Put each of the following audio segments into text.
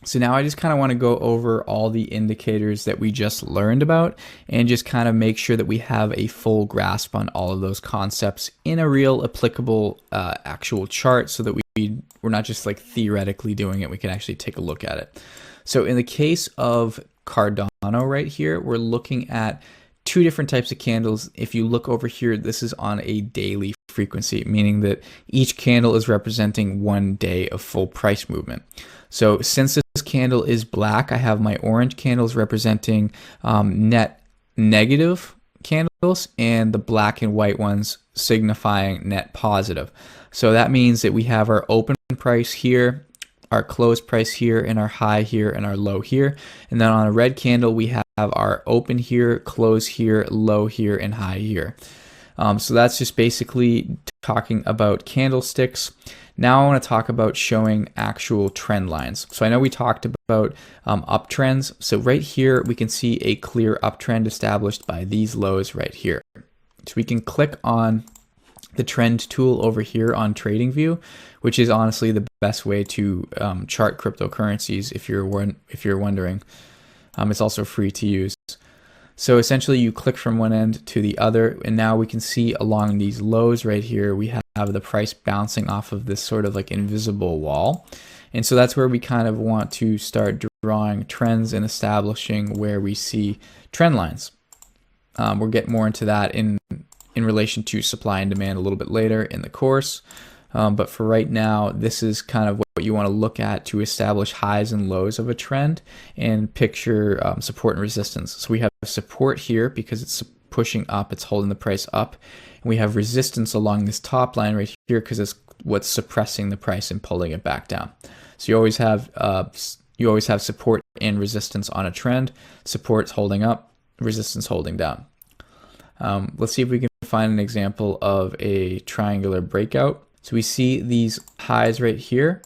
So now I just kind of want to go over all the indicators that we just learned about and just kind of make sure that we have a full grasp on all of those concepts in a real applicable actual chart, so that we're not just like theoretically doing it, we can actually take a look at it. So in the case of Cardano right here, we're looking at two different types of candles. If you look over here, this is on a daily frequency, meaning that each candle is representing 1 day of full price movement. So since this candle is black, I have my orange candles representing net negative candles, and the black and white ones signifying net positive. So that means that we have our open price here, our close price here, and our high here, and our low here. And then on a red candle, we have our open here, close here, low here, and high here. So that's just basically talking about candlesticks. Now I want to talk about showing actual trend lines. So I know we talked about uptrends. So right here, we can see a clear uptrend established by these lows right here. So we can click on the trend tool over here on TradingView, which is honestly the best way to chart cryptocurrencies if you're wondering. It's also free to use. So essentially you click from one end to the other, and now we can see along these lows right here, we have the price bouncing off of this sort of like invisible wall. And so that's where we kind of want to start drawing trends and establishing where we see trend lines. We'll get more into that in relation to supply and demand a little bit later in the course. But for right now, this is kind of what you want to look at to establish highs and lows of a trend and picture support and resistance. So we have support here because it's pushing up, it's holding the price up. And we have resistance along this top line right here because it's what's suppressing the price and pulling it back down. So you always have support and resistance on a trend. Support's holding up, resistance holding down. Let's see if we can find an example of a triangular breakout. So we see these highs right here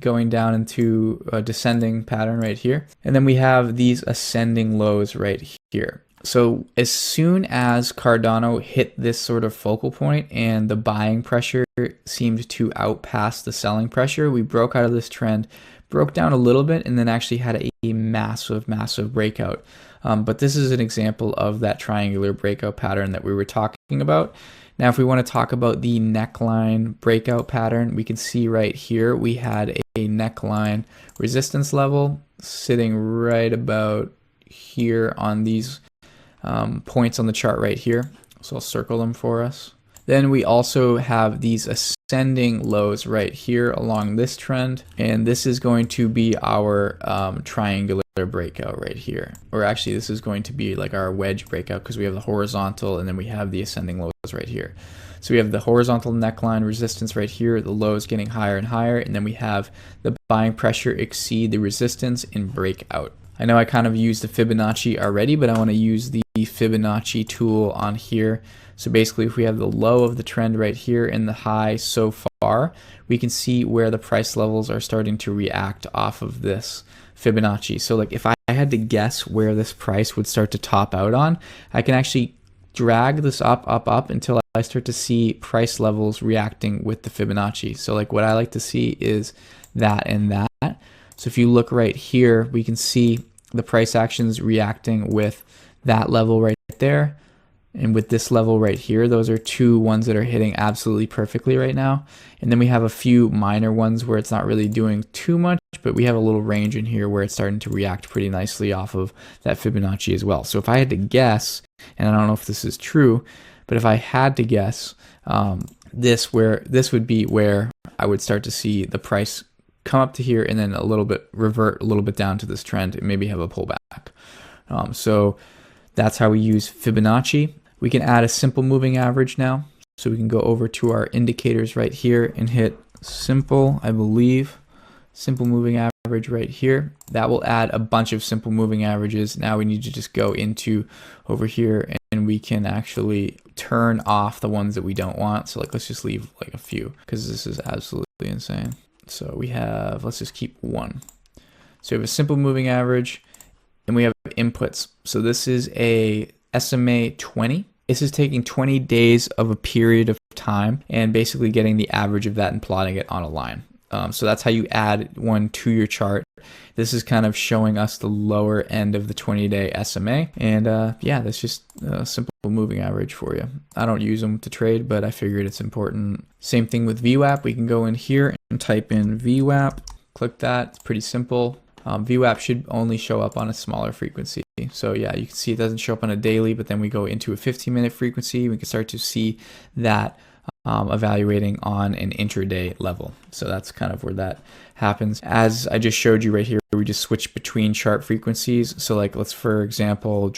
going down into a descending pattern right here. And then we have these ascending lows right here. So as soon as Cardano hit this sort of focal point and the buying pressure seemed to outpass the selling pressure, we broke out of this trend, broke down a little bit, and then actually had a massive breakout. But this is an example of that triangular breakout pattern that we were talking about. Now, if we want to talk about the neckline breakout pattern, we can see right here we had a neckline resistance level sitting right about here on these points on the chart right here. So I'll circle them for us. Then we also have these ascending lows right here along this trend, and this is going to be our triangular breakout right here. Or actually, this is going to be like our wedge breakout because we have the horizontal and then we have the ascending lows right here. So we have the horizontal neckline resistance right here, the lows getting higher and higher, and then we have the buying pressure exceed the resistance and break out. I know I kind of used the Fibonacci already, but I want to use the Fibonacci tool on here. So basically, if we have the low of the trend right here and the high so far, we can see where the price levels are starting to react off of this Fibonacci. So like if I had to guess where this price would start to top out on, I can actually drag this up until I start to see price levels reacting with the Fibonacci. So like what I like to see is that and that. So if you look right here, we can see the price actions reacting with that level right there. And with this level right here, those are two ones that are hitting absolutely perfectly right now. And then we have a few minor ones where it's not really doing too much, but we have a little range in here where it's starting to react pretty nicely off of that Fibonacci as well. So if I had to guess, and I don't know if this is true, but if I had to guess, this would be where I would start to see the price come up to here and then a little bit revert a little bit down to this trend and maybe have a pullback. So that's how we use Fibonacci. We can add a simple moving average now. So we can go over to our indicators right here and hit simple, I believe, simple moving average right here. That will add a bunch of simple moving averages. Now we need to just go into over here and we can actually turn off the ones that we don't want. So like, let's just leave like a few because this is absolutely insane. So we have, let's just keep one. So we have a simple moving average and we have inputs. So this is a SMA 20. This is taking 20 days of a period of time and basically getting the average of that and plotting it on a line. So that's how you add one to your chart. This is kind of showing us the lower end of the 20-day SMA. And yeah, that's just a simple moving average for you. I don't use them to trade, but I figured it's important. Same thing with VWAP. We can go in here and type in VWAP. Click that. It's pretty simple. VWAP should only show up on a smaller frequency. So yeah, you can see it doesn't show up on a daily, but then we go into a 15-minute frequency. We can start to see that evaluating on an intraday level. So that's kind of where that happens. As I just showed you right here, we just switch between chart frequencies. So like, let's, for example,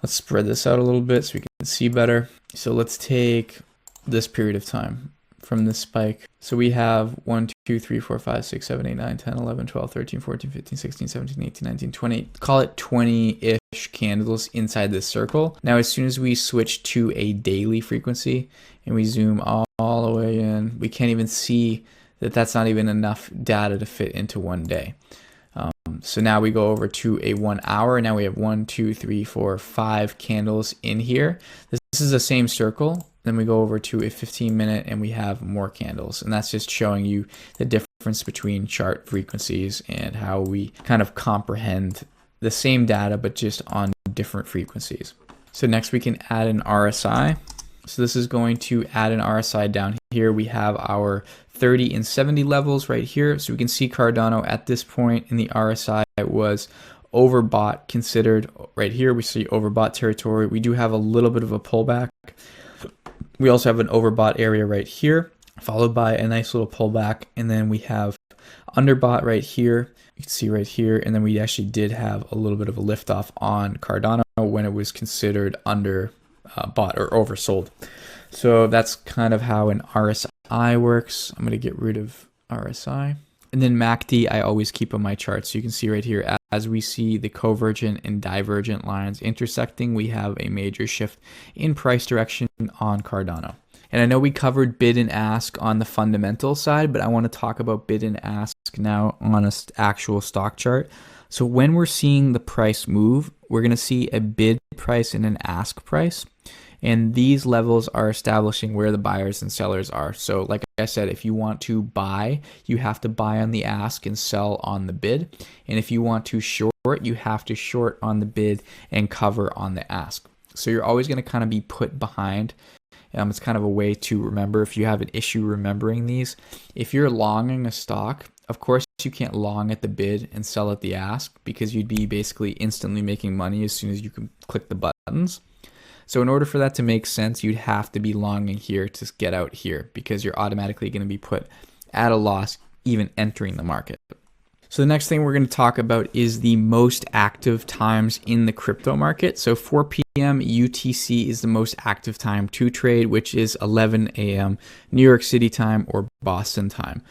let's spread this out a little bit so we can see better. So let's take this period of time from this spike. So we have 1, 2, 3, 4, 5, 6, 7, 8, 9, 10, 11, 12, 13, 14, 15, 16, 17, 18, 19, 20. Call it 20-ish candles inside this circle. Now, as soon as we switch to a daily frequency and we zoom all the way in, we can't even see that that's not even enough data to fit into one day. So now we go over to a 1 hour. Now we have 1, 2, 3, 4, 5 candles in here. This is the same circle. Then we go over to a 15-minute and we have more candles. And that's just showing you the difference between chart frequencies and how we kind of comprehend the same data, but just on different frequencies. So next we can add an RSI. So this is going to add an RSI down here. We have our 30 and 70 levels right here. So we can see Cardano at this point in the RSI was overbought, considered right here. We see overbought territory. We do have a little bit of a pullback. We also have an overbought area right here, followed by a nice little pullback. And then we have underbought right here. You can see right here. And then we actually did have a little bit of a lift off on Cardano when it was considered under bought or oversold. So that's kind of how an RSI works. I'm going to get rid of RSI. And then MACD, I always keep on my chart. So you can see right here, as we see the convergent and divergent lines intersecting, we have a major shift in price direction on Cardano. And I know we covered bid and ask on the fundamental side, but I want to talk about bid and ask now on an actual stock chart. So when we're seeing the price move, we're going to see a bid price and an ask price. And these levels are establishing where the buyers and sellers are. So like I said, if you want to buy, you have to buy on the ask and sell on the bid. And if you want to short, you have to short on the bid and cover on the ask. So you're always going to kind of be put behind. It's kind of a way to remember if you have an issue remembering these. If you're longing a stock, of course, you can't long at the bid and sell at the ask because you'd be basically instantly making money as soon as you can click the buttons. So in order for that to make sense, you'd have to be longing here to get out here because you're automatically going to be put at a loss even entering the market. So the next thing we're going to talk about is the most active times in the crypto market. So 4 p.m. UTC is the most active time to trade, which is 11 a.m. New York City time or Boston time.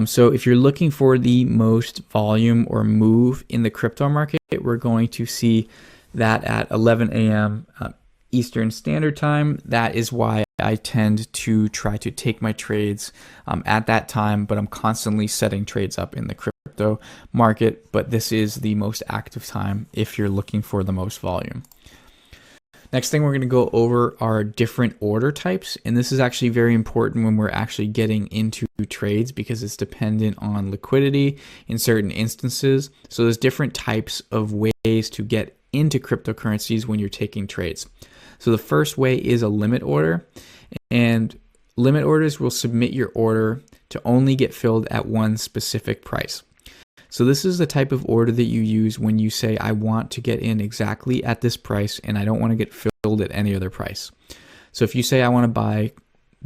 So if you're looking for the most volume or move in the crypto market, we're going to see that at 11 a.m. Eastern Standard Time. That is why I tend to try to take my trades at that time, but I'm constantly setting trades up in the crypto market. But this is the most active time if you're looking for the most volume. Next thing we're going to go over are different order types. And this is actually very important when we're actually getting into trades because it's dependent on liquidity in certain instances. So there's different types of ways to get into cryptocurrencies when you're taking trades. So the first way is a limit order, and limit orders will submit your order to only get filled at one specific price. So this is the type of order that you use when you say, I want to get in exactly at this price and I don't want to get filled at any other price. So if you say I want to buy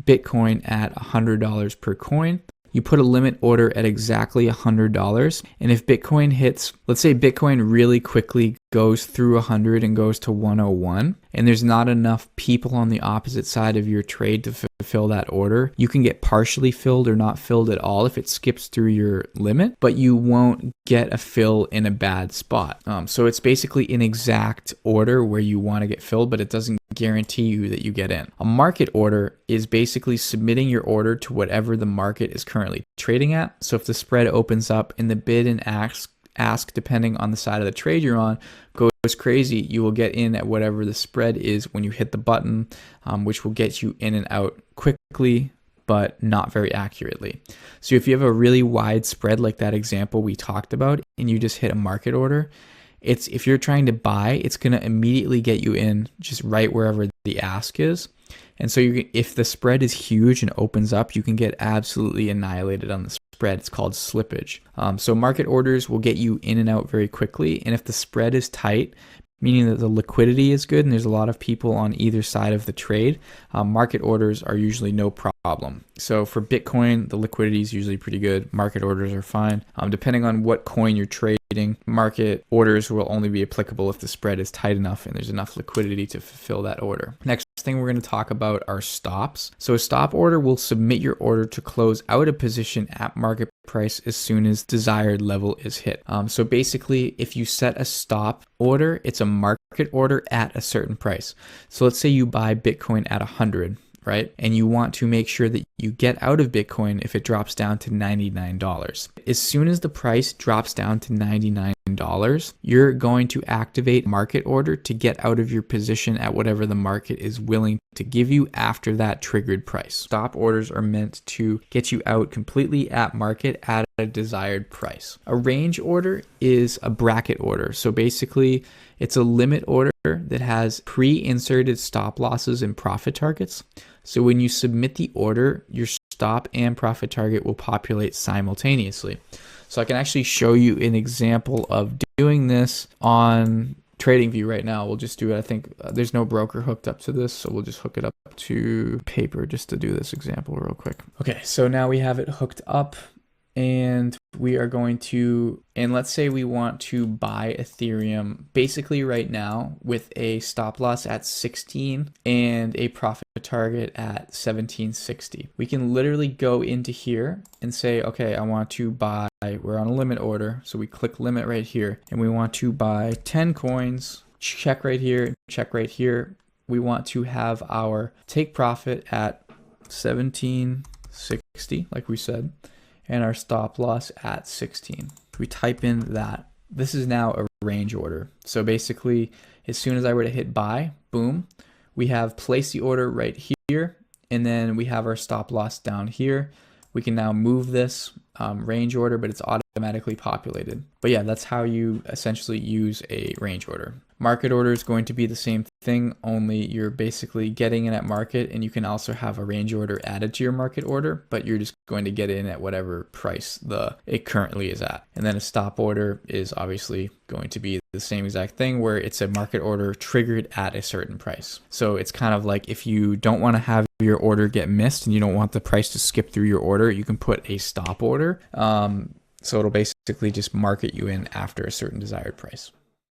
Bitcoin at $100 per coin, you put a limit order at exactly $100. And if Bitcoin hits, let's say Bitcoin really quickly goes through 100 and goes to 101, and there's not enough people on the opposite side of your trade to fulfill that order, you can get partially filled or not filled at all if it skips through your limit, but you won't get a fill in a bad spot. So it's basically an exact order where you want to get filled, but it doesn't guarantee you that you get in. A market order is basically submitting your order to whatever the market is currently trading at. So if the spread opens up and the bid and ask depending on the side of the trade you're on goes crazy, you will get in at whatever the spread is when you hit the button, which will get you in and out quickly but not very accurately. So if you have a really wide spread like that example we talked about and you just hit a market order, if you're trying to buy, it's going to immediately get you in just right wherever the ask is. And so if the spread is huge and opens up, you can get absolutely annihilated on the spread. It's called slippage. So market orders will get you in and out very quickly. And if the spread is tight, meaning that the liquidity is good and there's a lot of people on either side of the trade, market orders are usually no problem. So for Bitcoin, the liquidity is usually pretty good. Market orders are fine. Depending on what coin you're trading, market orders will only be applicable if the spread is tight enough and there's enough liquidity to fulfill that order. Next thing we're going to talk about are stops. So a stop order will submit your order to close out a position at market price as soon as desired level is hit. So basically, if you set a stop order, it's a market order at a certain price. So let's say you buy Bitcoin at 100, right? And you want to make sure that you get out of Bitcoin if it drops down to $99. As soon as the price drops down to $99, you're going to activate market order to get out of your position at whatever the market is willing to give you after that triggered price. Stop orders are meant to get you out completely at market at a desired price. A range order is a bracket order. So basically, it's a limit order that has pre-inserted stop losses and profit targets. So when you submit the order, your stop and profit target will populate simultaneously. So I can actually show you an example of doing this on TradingView right now. We'll just do it. I think there's no broker hooked up to this, so we'll just hook it up to paper just to do this example real quick. Okay, so now we have it hooked up. And we are going to, and let's say we want to buy Ethereum basically right now with a stop loss at 16 and a profit target at 1760. We can literally go into here and say, okay, I want to buy, we're on a limit order. So we click limit right here and we want to buy 10 coins, check right here, check right here. We want to have our take profit at 1760, like we said, and our stop loss at 16. We type in that. This is now a range order. So basically, as soon as I were to hit buy, boom, we have place the order right here, and then we have our stop loss down here. We can now move this range order, but it's automatically populated. But yeah, that's how you essentially use a range order. Market order is going to be the same thing, only you're basically getting in at market, and you can also have a range order added to your market order, but you're just going to get in at whatever price it currently is at. And then a stop order is obviously going to be the same exact thing, where it's a market order triggered at a certain price. So it's kind of like if you don't want to have your order get missed and you don't want the price to skip through your order, you can put a stop order. So it'll basically just market you in after a certain desired price.